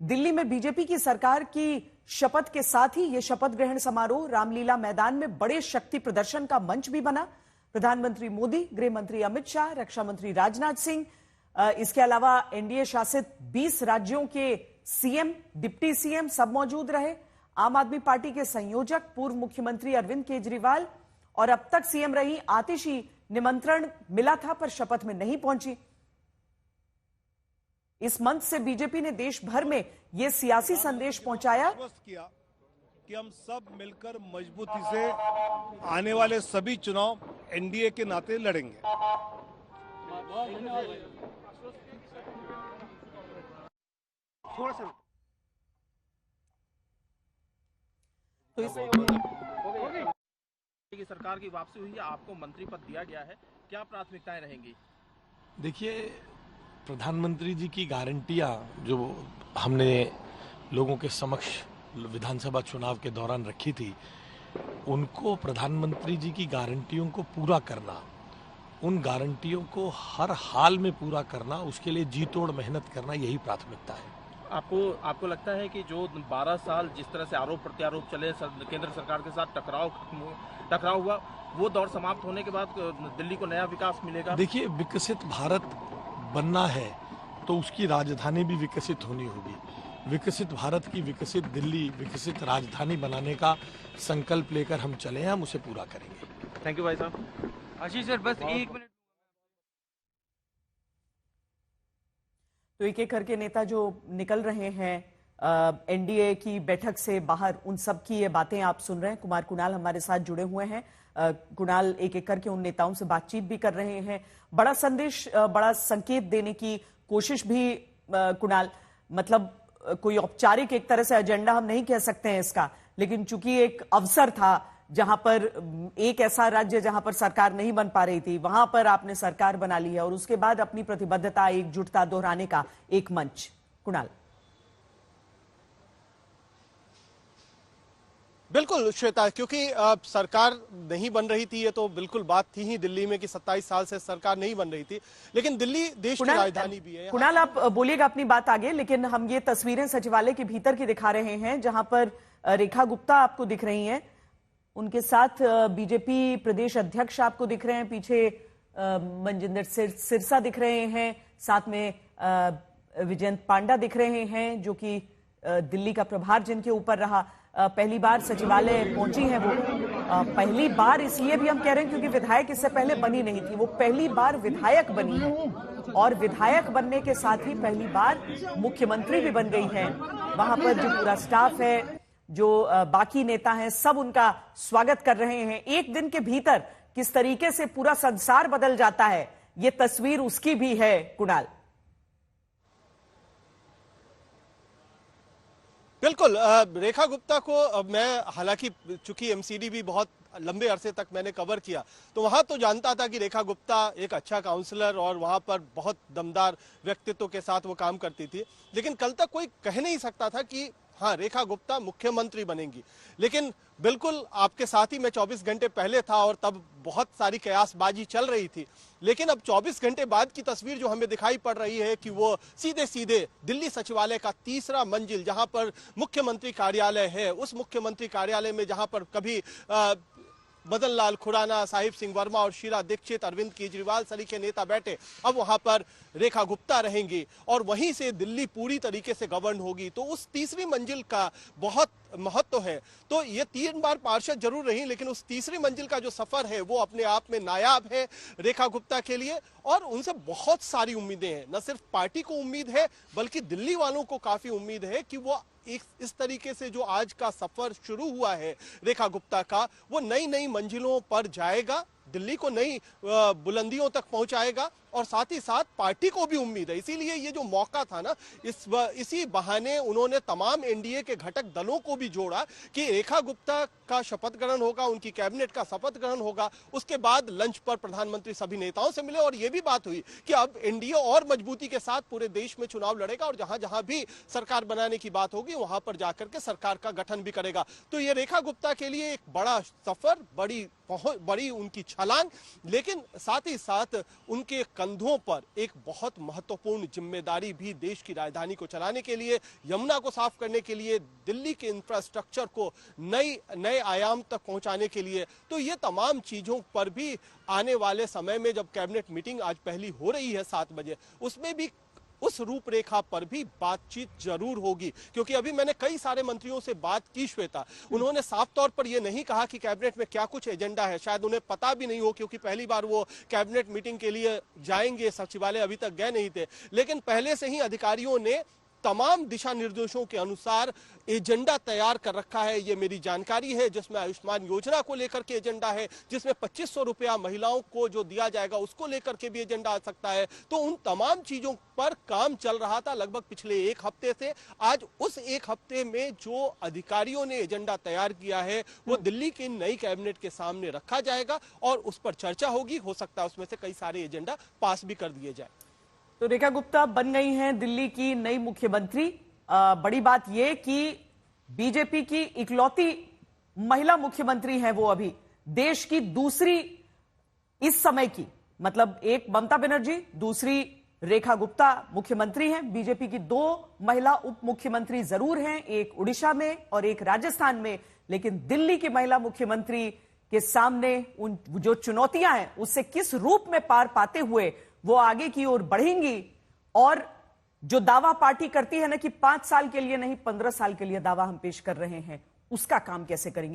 दिल्ली में बीजेपी की सरकार की शपथ के साथ ही यह शपथ ग्रहण समारोह रामलीला मैदान में बड़े शक्ति प्रदर्शन का मंच भी बना। प्रधानमंत्री मोदी, गृह मंत्री अमित शाह, रक्षा मंत्री राजनाथ सिंह, इसके अलावा एनडीए शासित 20 राज्यों के सीएम, डिप्टी सीएम सब मौजूद रहे। आम आदमी पार्टी के संयोजक पूर्व मुख्यमंत्री अरविंद केजरीवाल और अब तक सीएम रही आतिशी निमंत्रण मिला था पर शपथ में नहीं पहुंची। इस मंच से बीजेपी ने देश भर में यह सियासी संदेश पहुंचाया किया कि हम सब मिलकर मजबूती से आने वाले सभी चुनाव एनडीए के नाते लड़ेंगे। तो इस की सरकार की वापसी हुई है, आपको मंत्री पद दिया गया है, क्या प्राथमिकताएं रहेंगी? देखिए, प्रधानमंत्री जी की गारंटियां जो हमने लोगों के समक्ष विधानसभा चुनाव के दौरान रखी थी, उनको प्रधानमंत्री जी की गारंटियों को पूरा करना, उन गारंटियों को हर हाल में पूरा करना, उसके लिए जी तोड़ मेहनत करना, यही प्राथमिकता है। आपको लगता है कि जो 12 साल जिस तरह से आरोप प्रत्यारोप चले, केंद्र सरकार के साथ टकराव हुआ, वो दौर समाप्त होने के बाद दिल्ली को नया विकास मिलेगा? देखिए, विकसित भारत बनना है तो उसकी राजधानी भी विकसित होनी होगी। विकसित भारत की विकसित दिल्ली, विकसित राजधानी बनाने का संकल्प लेकर हम चले हैं, हम उसे पूरा करेंगे। थैंक यू भाई साहब। आशीष सर, बस 1 मिनट। तो एक एक करके नेता जो निकल रहे हैं एनडीए की बैठक से बाहर, उन सब की ये बातें आप सुन रहे हैं। कुमार कुणाल हमारे साथ जुड़े हुए हैं। कुणाल एक एक करके उन नेताओं से बातचीत भी कर रहे हैं, बड़ा संदेश, बड़ा संकेत देने की कोशिश भी। कुणाल, मतलब कोई औपचारिक एक तरह से एजेंडा हम नहीं कह सकते हैं इसका, लेकिन चूंकि एक अवसर था जहां पर एक ऐसा राज्य जहां पर सरकार नहीं बन पा रही थी, वहां पर आपने सरकार बना ली है और उसके बाद अपनी प्रतिबद्धता, एकजुटता दोहराने का एक मंच। कुणाल। बिल्कुल श्वेता, क्योंकि सरकार नहीं बन रही थी, ये तो बिल्कुल बात थी ही दिल्ली में कि 27 साल से सरकार नहीं बन रही थी, लेकिन दिल्ली देश की राजधानी भी है। कुणाल, आप बोलिएगा अपनी बात आगे, लेकिन हम ये तस्वीरें सचिवालय के भीतर की दिखा रहे हैं जहां पर रेखा गुप्ता आपको दिख रही हैं, उनके साथ बीजेपी प्रदेश अध्यक्ष आपको दिख रहे हैं, पीछे मनजिंदर सिरसा दिख रहे हैं, साथ में विजयंत पांडा दिख रहे हैं जो कि दिल्ली का प्रभार जिनके ऊपर रहा। पहली बार सचिवालय पहुंची हैं वो। पहली बार इसलिए भी हम कह रहे हैं क्योंकि विधायक इससे पहले बनी नहीं थी, वो पहली बार विधायक बनी है और विधायक बनने के साथ ही पहली बार मुख्यमंत्री भी बन गई है। वहां पर जो पूरा स्टाफ है, जो बाकी नेता हैं, सब उनका स्वागत कर रहे हैं। एक दिन के भीतर किस तरीके से पूरा संसार बदल जाता है, ये तस्वीर उसकी भी है। कुणाल। बिल्कुल, रेखा गुप्ता को मैं, हालांकि चूंकि एमसीडी भी बहुत लंबे अरसे तक मैंने कवर किया, तो वहां तो जानता था कि रेखा गुप्ता एक अच्छा काउंसलर और वहां पर बहुत दमदार व्यक्तित्व के साथ वो काम करती थी, लेकिन कल तक कोई कह नहीं सकता था कि हाँ, रेखा गुप्ता मुख्यमंत्री बनेंगी। लेकिन बिल्कुल आपके साथ ही मैं 24 घंटे पहले था और तब बहुत सारी कयासबाजी चल रही थी, लेकिन अब 24 घंटे बाद की तस्वीर जो हमें दिखाई पड़ रही है कि वो सीधे सीधे दिल्ली सचिवालय का 3रा मंजिल, जहां पर मुख्यमंत्री कार्यालय है, उस मुख्यमंत्री कार्यालय में जहां पर कभी मदन लाल खुराना, साहिब सिंह वर्मा और शीला दीक्षित, अरविंद केजरीवाल सरीखे नेता बैठे, अब वहां पर रेखा गुप्ता रहेंगी और वहीं से दिल्ली पूरी तरीके से गवर्न होगी। तो उस 3री मंजिल का बहुत महत्व है। तो ये 3 बार पार्षद जरूर रही, लेकिन उस 3री मंजिल का जो सफर है वो अपने आप में नायाब है रेखा गुप्ता के लिए और उनसे बहुत सारी उम्मीदें हैं। न सिर्फ पार्टी को उम्मीद है, बल्कि दिल्ली वालों को काफी उम्मीद है कि वो इस तरीके से जो आज का सफर शुरू हुआ है रेखा गुप्ता का, वो नई नई मंजिलों पर जाएगा, दिल्ली को नई बुलंदियों तक पहुंचाएगा और साथ ही साथ पार्टी को भी उम्मीद है। इसीलिए ये जो मौका था ना, इसी बहाने उन्होंने तमाम एनडीए के घटक दलों को भी जोड़ा कि रेखा गुप्ता का शपथ ग्रहण होगा, उनकी कैबिनेट का शपथ ग्रहण होगा, उसके बाद लंच पर प्रधानमंत्री सभी नेताओं से मिले और ये भी बात हुई कि अब एनडीए और मजबूती के साथ पूरे देश में चुनाव लड़ेगा और जहां जहां भी सरकार बनाने की बात होगी वहां पर जाकर के सरकार का गठन भी करेगा। तो ये रेखा गुप्ता के लिए एक बड़ा सफर, बड़ी उनकी छलांग, लेकिन साथ ही साथ उनके कंधों पर एक बहुत महत्वपूर्ण जिम्मेदारी भी देश की राजधानी को चलाने के लिए, यमुना को साफ करने के लिए, दिल्ली के इंफ्रास्ट्रक्चर को नए आयाम तक पहुंचाने के लिए। तो ये तमाम चीजों पर भी आने वाले समय में जब कैबिनेट मीटिंग आज पहली हो रही है 7 बजे, उसमें भी उस रूपरेखा पर भी बातचीत जरूर होगी। क्योंकि अभी मैंने कई सारे मंत्रियों से बात की श्वेता, उन्होंने साफ तौर पर यह नहीं कहा कि कैबिनेट में क्या कुछ एजेंडा है, शायद उन्हें पता भी नहीं हो, क्योंकि पहली बार वो कैबिनेट मीटिंग के लिए जाएंगे, सचिवालय अभी तक गए नहीं थे। लेकिन पहले से ही अधिकारियों ने तमाम दिशा निर्देशों के अनुसार एजेंडा तैयार कर रखा है, ये मेरी जानकारी है, जिसमें आयुष्मान योजना को लेकर के एजेंडा है, जिसमें 2500 रुपया महिलाओं को जो दिया जाएगा उसको लेकर के भी एजेंडा आ सकता है। तो उन तमाम चीजों पर काम चल रहा था लगभग पिछले 1 हफ्ते से। आज उस 1 हफ्ते में जो अधिकारियों ने एजेंडा तैयार किया है वो दिल्ली की नई कैबिनेट के सामने रखा जाएगा और उस पर चर्चा होगी। हो सकता है उसमें से कई सारे एजेंडा पास भी कर दिए जाए। तो रेखा गुप्ता बन गई हैं दिल्ली की नई मुख्यमंत्री। बड़ी बात यह कि बीजेपी की इकलौती महिला मुख्यमंत्री हैं वो, अभी देश की दूसरी इस समय की, मतलब एक ममता बनर्जी, दूसरी रेखा गुप्ता मुख्यमंत्री हैं। बीजेपी की 2 महिला उप मुख्यमंत्री जरूर हैं, एक उड़ीसा में और एक राजस्थान में, लेकिन दिल्ली की महिला मुख्यमंत्री के सामने उन जो चुनौतियां हैं उससे किस रूप में पार पाते हुए वो आगे की ओर बढ़ेंगी, और जो दावा पार्टी करती है ना कि 5 साल के लिए नहीं 15 साल के लिए दावा हम पेश कर रहे हैं, उसका काम कैसे करेंगे।